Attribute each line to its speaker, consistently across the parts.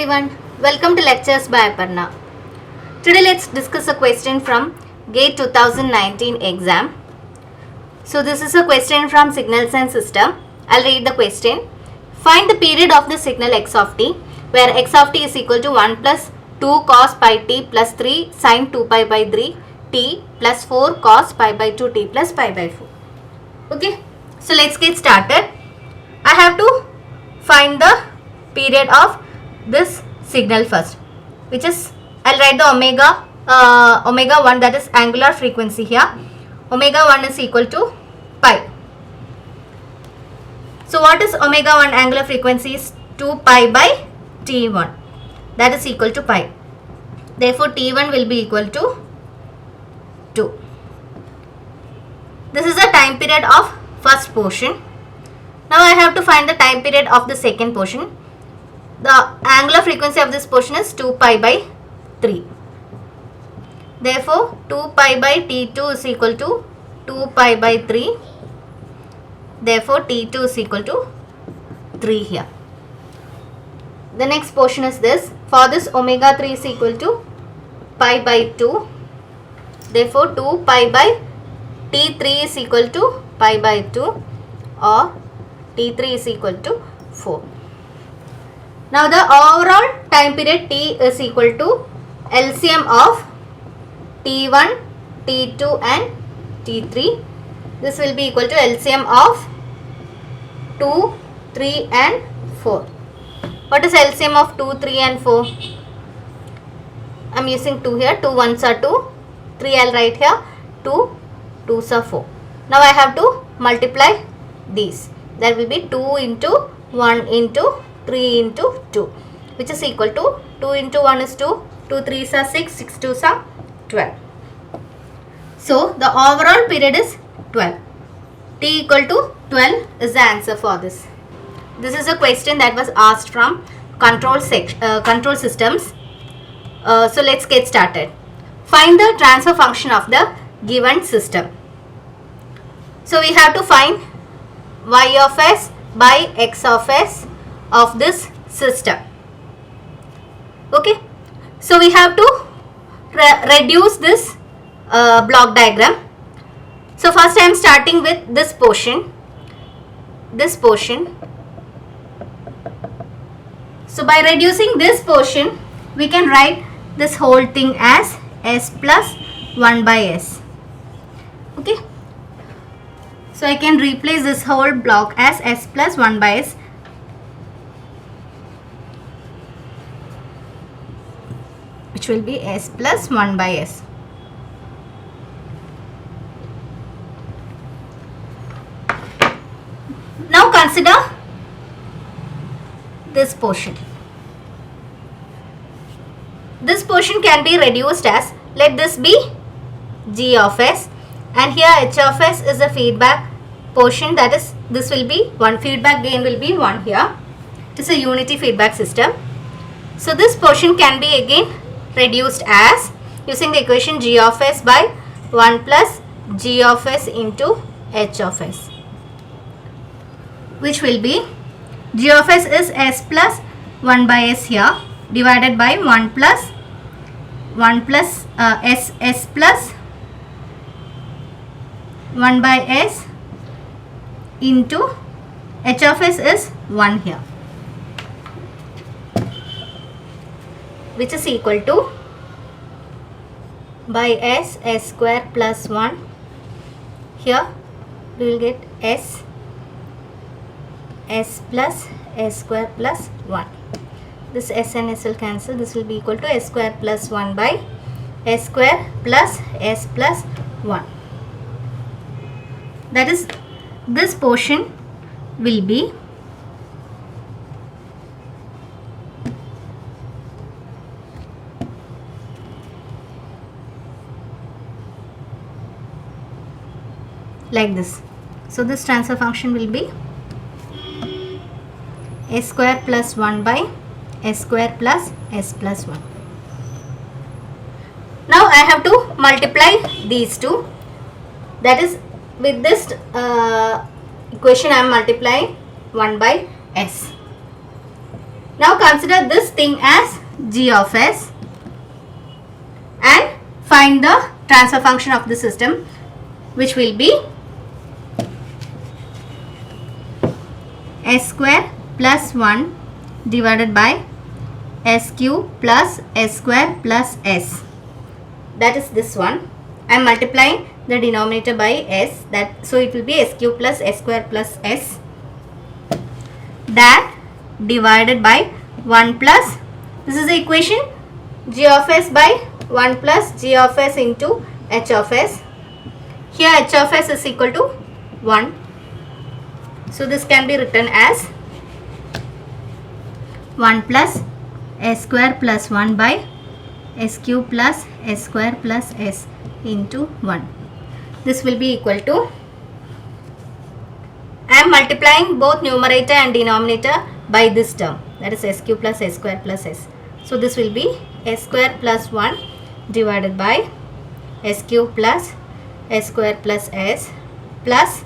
Speaker 1: everyone, welcome to Lectures by Aparna. Today let's discuss a question from GATE 2019 exam. So this is a question from Signals and System. I'll read the question. Find the period of the signal x of t where x of t is equal to 1 plus 2 cos pi t plus 3 sin 2 pi by 3 t plus 4 cos pi by 2 t plus pi by 4. Okay, so let's get started. I have to find the period of this signal first, which is I'll write the omega 1, that is angular frequency here. Omega 1 is equal to pi. So what is omega 1 angular frequency? Is 2 pi by t1, that is equal to pi. Therefore t1 will be equal to 2. This is the time period of first portion. Now I have to find the time period of the second portion. The angular frequency of this portion is 2 pi by 3. Therefore 2 pi by t2 is equal to 2 pi by 3. Therefore t2 is equal to 3 here. The next portion is this. For this omega 3 is equal to pi by 2. Therefore 2 pi by t3 is equal to pi by 2, or t3 is equal to 4. Now the overall time period t is equal to LCM of t1, t2 and t3. This will be equal to LCM of 2, 3 and 4. What is LCM of 2, 3 and 4? I am using 2 here. 2 ones are 2. 3 I will write here. 2 2s are 4. Now I have to multiply these. There will be 2 into 1 into 3 into 2, which is equal to 2 into 1 is 2, 2 3s are 6, 6 2s are 12. So the overall period is 12. T equal to 12 is the answer for this. This is a question that was asked from control systems. So let's get started. Find the transfer function of the given system. So we have to find y of s by x of s of this system. Okay, so we have to reduce this block diagram. So first I am starting with this portion. So by reducing this portion, we can write this whole thing as s plus 1 by s. Okay, so I can replace this whole block as s plus 1 by s. Which will be s plus 1 by s. Now consider this portion. This portion can be reduced as, let this be g of s, and here h of s is a feedback portion, that is this will be 1, feedback gain will be 1 here. It is a unity feedback system. So this portion can be again reduced as, using the equation g of s by 1 plus g of s into h of s, which will be g of s is s plus 1 by s here, divided by 1 plus s plus 1 by s into h of s is 1 here, which is equal to by s square plus 1. Here we will get s plus s square plus 1. This s and s will cancel. This will be equal to s square plus 1 by s square plus s plus 1. That is, this portion will be like this. So this transfer function will be s square plus 1 by s square plus s plus 1. Now I have to multiply these two. That is, with this equation I am multiplying 1 by s. Now consider this thing as g of s and find the transfer function of the system, which will be s square plus 1 divided by s cube plus s square plus s. That is this one. I am multiplying the denominator by s, that so it will be s cube plus s square plus s, that divided by 1 plus, this is the equation, g of s by 1 plus g of s into h of s. Here h of s is equal to 1. So this can be written as 1 plus s square plus 1 by s cube plus s square plus s into 1. This will be equal to, I am multiplying both numerator and denominator by this term, that is s cube plus s square plus s. So this will be s square plus 1 divided by s cube plus s square plus s plus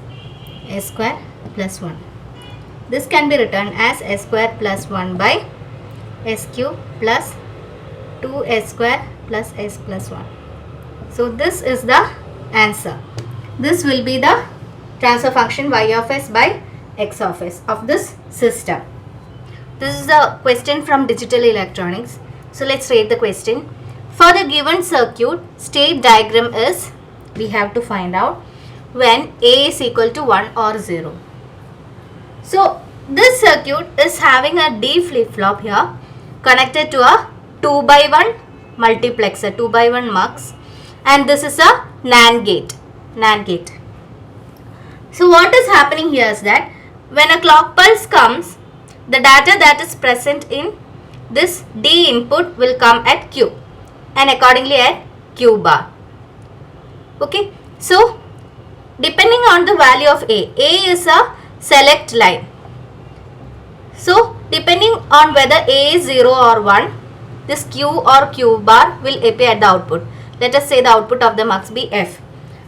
Speaker 1: s square plus 1. This can be written as s square plus 1 by s cube plus 2s square plus s plus 1. So this is the answer. This will be the transfer function y of s by x of s of this system. This is a question from digital electronics. So let's read the question. For the given circuit, state diagram is, we have to find out when A is equal to 1 or 0. So this circuit is having a D flip-flop here connected to a 2x1 multiplexer, 2x1 mux, and this is a NAND gate. So what is happening here is that when a clock pulse comes, the data that is present in this D input will come at Q and accordingly at Q bar. Okay, so depending on the value of A is a select line. So depending on whether A is 0 or 1, this Q or Q bar will appear at the output. Let us say the output of the mux be F.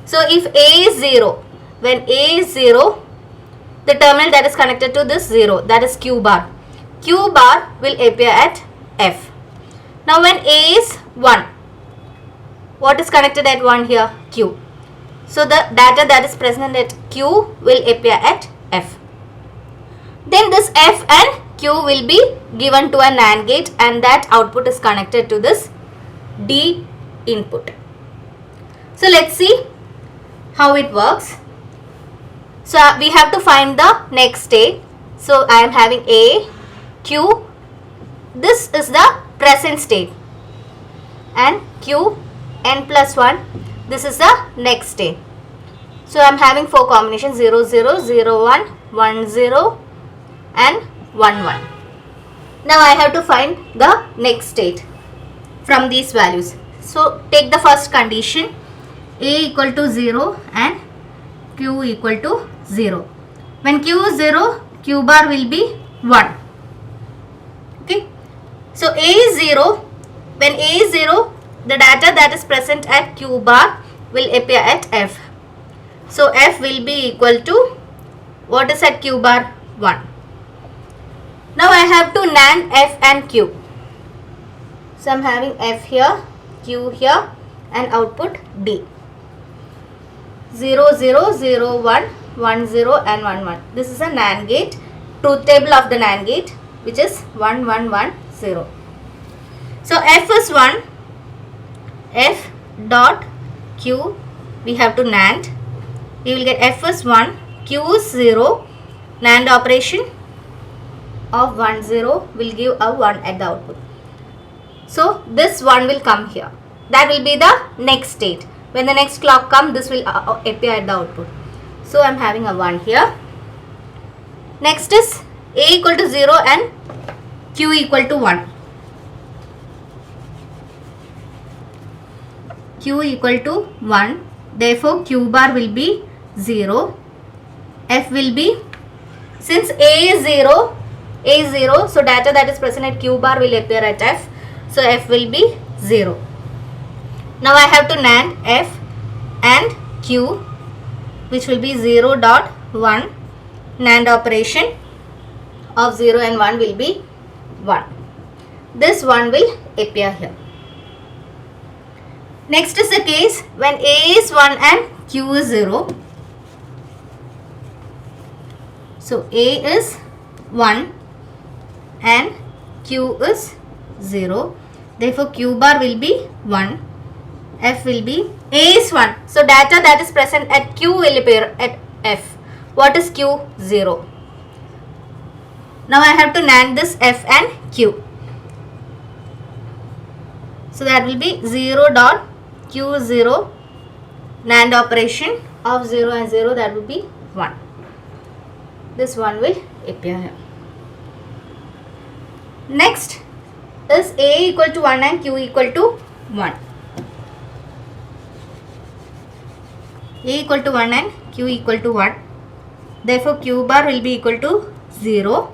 Speaker 1: So if A is 0, when A is 0, the terminal that is connected to this 0, that is Q bar. Q bar will appear at F. Now when A is 1, what is connected at 1 here? Q. So the data that is present at Q will appear at F. Then this F and Q will be given to a NAND gate and that output is connected to this D input. So let's see how it works. So we have to find the next state. So I am having A, Q, this is the present state, and Q, n plus 1, this is the next state. So I am having 4 combinations, 0, 0, 0, 1, 1, 0 and 1, 1. Now I have to find the next state from these values. So take the first condition, A equal to 0 and Q equal to 0. When Q is 0, Q bar will be 1. Okay. So A is 0. When A is 0, the data that is present at Q bar will appear at F. So F will be equal to, what is at Q bar? 1. Now I have to NAND F and Q. So I am having F here, Q here and output D. 0, 0, 0, 1, 1, 0 and 1, 1. This is a NAND gate, truth table of the NAND gate, which is 1, 1, 1, 0. So F is 1, F dot Q, we have to NAND. We will get F is 1, Q is 0, NAND operation of 1, 0 will give a 1 at the output. So this 1 will come here. That will be the next state. When the next clock comes, this will appear at the output. So I am having a 1 here. Next is A equal to 0 and Q equal to 1. Q equal to 1. Therefore Q bar will be 0. F will be, since A is 0, so data that is present at Q bar will appear at F. So F will be 0. Now I have to NAND F and Q, which will be 0 dot 1. NAND operation of 0 and 1 will be 1. This 1 will appear here. Next is the case when A is 1 and Q is 0. So A is 1 and Q is 0. Therefore Q bar will be 1. F will be, A is 1. So data that is present at Q will appear at F. What is Q? 0. Now I have to NAND this F and Q. So that will be 0 dot Q0 NAND operation of 0 and 0, that will be 1. This 1 will appear here. Next is A equal to 1 and Q equal to 1. A equal to 1 and Q equal to 1. Therefore Q bar will be equal to 0.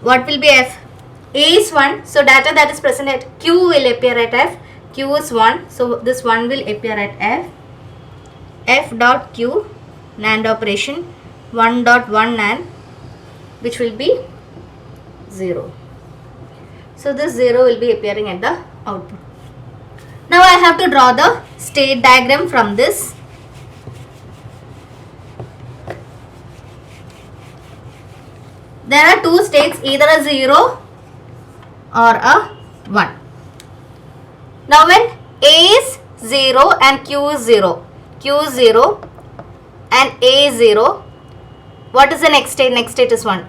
Speaker 1: What will be F? A is 1. So data that is present at Q will appear at F. Q is 1. So this 1 will appear at F. F dot Q NAND operation 1 dot 1 NAND, which will be 0. So this 0 will be appearing at the output. Now I have to draw the state diagram from this. There are two states, either a 0 or a 1. Now when A is 0 and Q is 0, Q is 0 and A is 0, what is the next state? Next state is 1.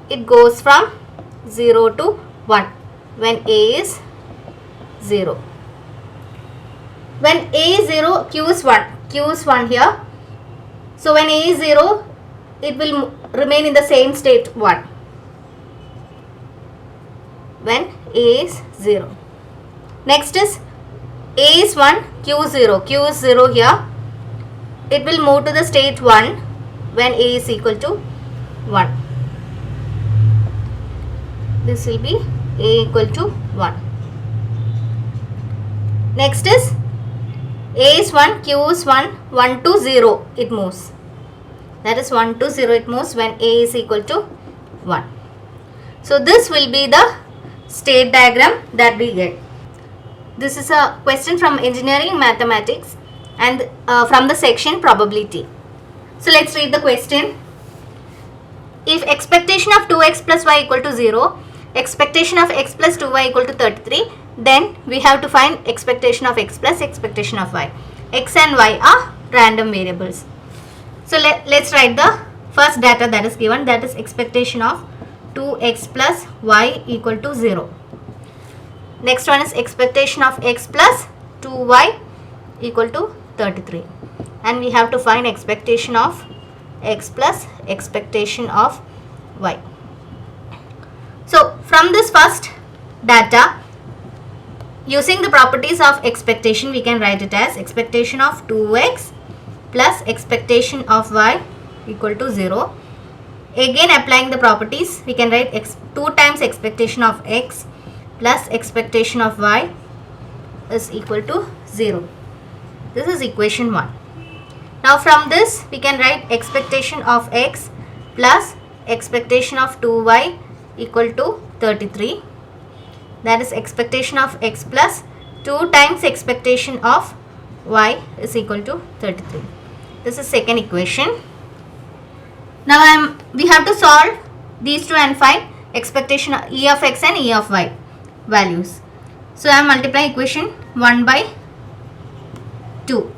Speaker 1: It goes from 0 to 1 when A is 0. When A is 0, Q is 1. Q is 1 here. So when A is 0, it will remain in the same state 1. When A is 0. Next is A is 1, Q is 0. Q is 0 here. It will move to the state 1 when A is equal to 1. This will be A equal to 1. Next is A is 1, Q is 1, 1 to 0 it moves. That is 1 to 0 it moves when A is equal to 1. So this will be the state diagram that we get. This is a question from engineering mathematics and from the section probability. So let's read the question. If expectation of 2x plus y equal to 0, expectation of x plus 2y equal to 33, then we have to find expectation of x plus expectation of y. X and y are random variables. So let's write the first data that is given, that is expectation of 2x plus y equal to 0. Next one is expectation of x plus 2y equal to 33. And we have to find expectation of x plus expectation of y. So from this first data, using the properties of expectation, we can write it as expectation of 2x plus expectation of y equal to 0. Again applying the properties, we can write 2 times expectation of x plus expectation of y is equal to 0. This is equation 1. Now from this we can write expectation of x plus expectation of 2y equal to 33. That is expectation of x plus 2 times expectation of y is equal to 33. This is second equation. Now we have to solve these two and find expectation of e of x and e of y values. So I am multiplying equation 1 by 2.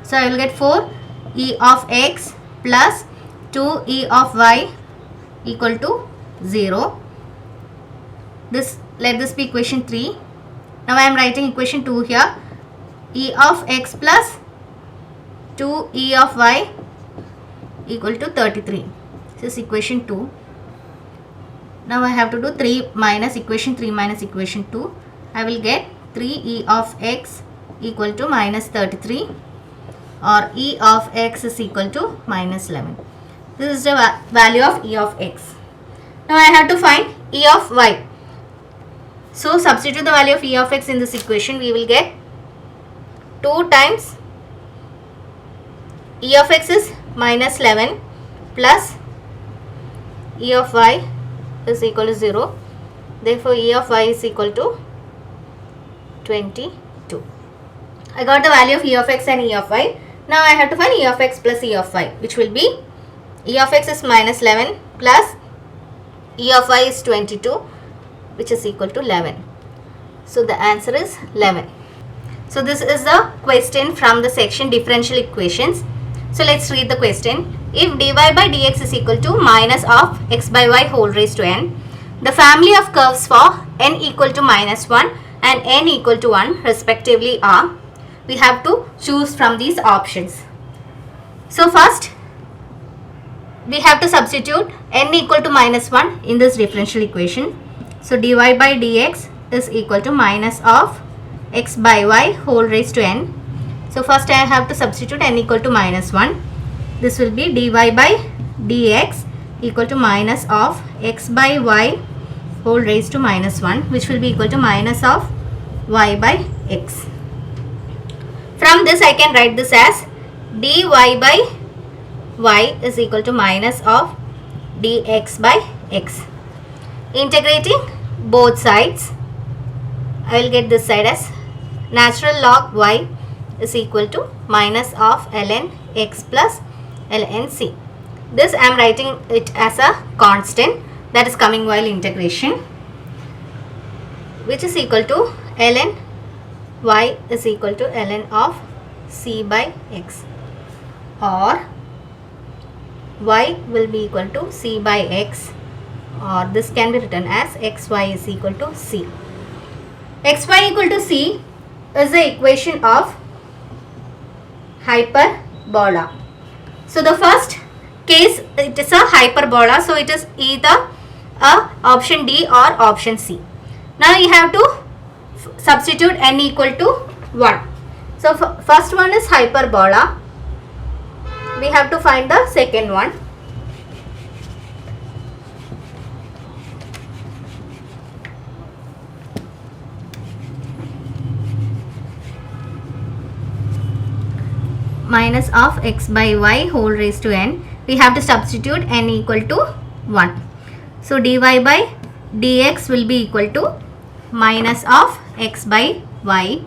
Speaker 1: So I will get 4 e of x plus 2 e of y equal to 0. Let this be equation 3. Now I am writing equation 2 here. E of x plus 2 e of y equal to 33. This is equation 2. Now I have to do 3 minus equation 3 minus equation 2. I will get 3 e of x equal to minus 33, or e of x is equal to minus 11. This is the value of e of x. Now I have to find e of y. So substitute the value of e of x in this equation. We will get 2 times e of x is minus 11 plus e of y is equal to 0. Therefore, E of y is equal to 22. I got the value of E of x and E of y. Now I have to find E of x plus E of y, which will be E of x is minus 11 plus E of y is 22, which is equal to 11. So the answer is 11. So this is the question from the section differential equations. So let's read the question. If dy by dx is equal to minus of x by y whole raised to n, the family of curves for n equal to minus 1 and n equal to 1 respectively are, we have to choose from these options. So first, we have to substitute n equal to minus 1 in this differential equation. So dy by dx is equal to minus of x by y whole raised to n. So first I have to substitute n equal to minus 1. This will be dy by dx equal to minus of x by y whole raised to minus 1, which will be equal to minus of y by x. From this I can write this as dy by y is equal to minus of dx by x. Integrating both sides, I will get this side as natural log y is equal to minus of ln x plus ln c. This I am writing it as a constant that is coming while integration, which is equal to ln y is equal to ln of c by x, or y will be equal to c by x, or this can be written as xy is equal to c. Xy equal to c is the equation of hyperbola. So the first case, it is a hyperbola, so it is either option D or option C. Now you have to substitute n equal to 1. So first one is hyperbola. We have to find the second one. Minus of x by y whole raised to n. We have to substitute n equal to 1. So dy by dx will be equal to minus of x by y.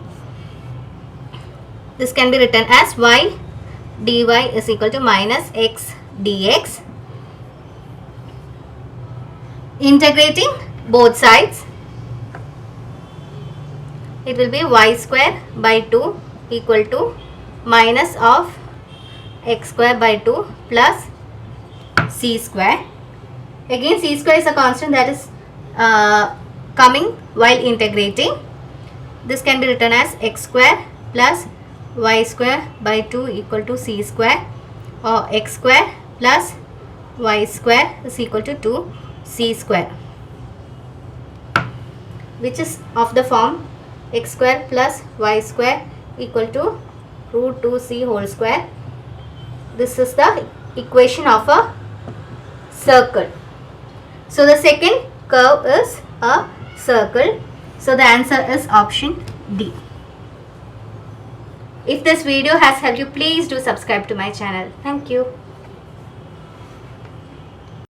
Speaker 1: This can be written as y dy is equal to minus x dx. Integrating both sides, it will be y square by 2 equal to minus of x square by 2 plus c square. Again, c square is a constant that is coming while integrating. This can be written as x square plus y square by 2 equal to c square, or x square plus y square is equal to 2c square, which is of the form x square plus y square equal to root 2c whole square. This is the equation of a circle. So the second curve is a circle. So the answer is option D. If this video has helped you, please do subscribe to my channel. Thank you.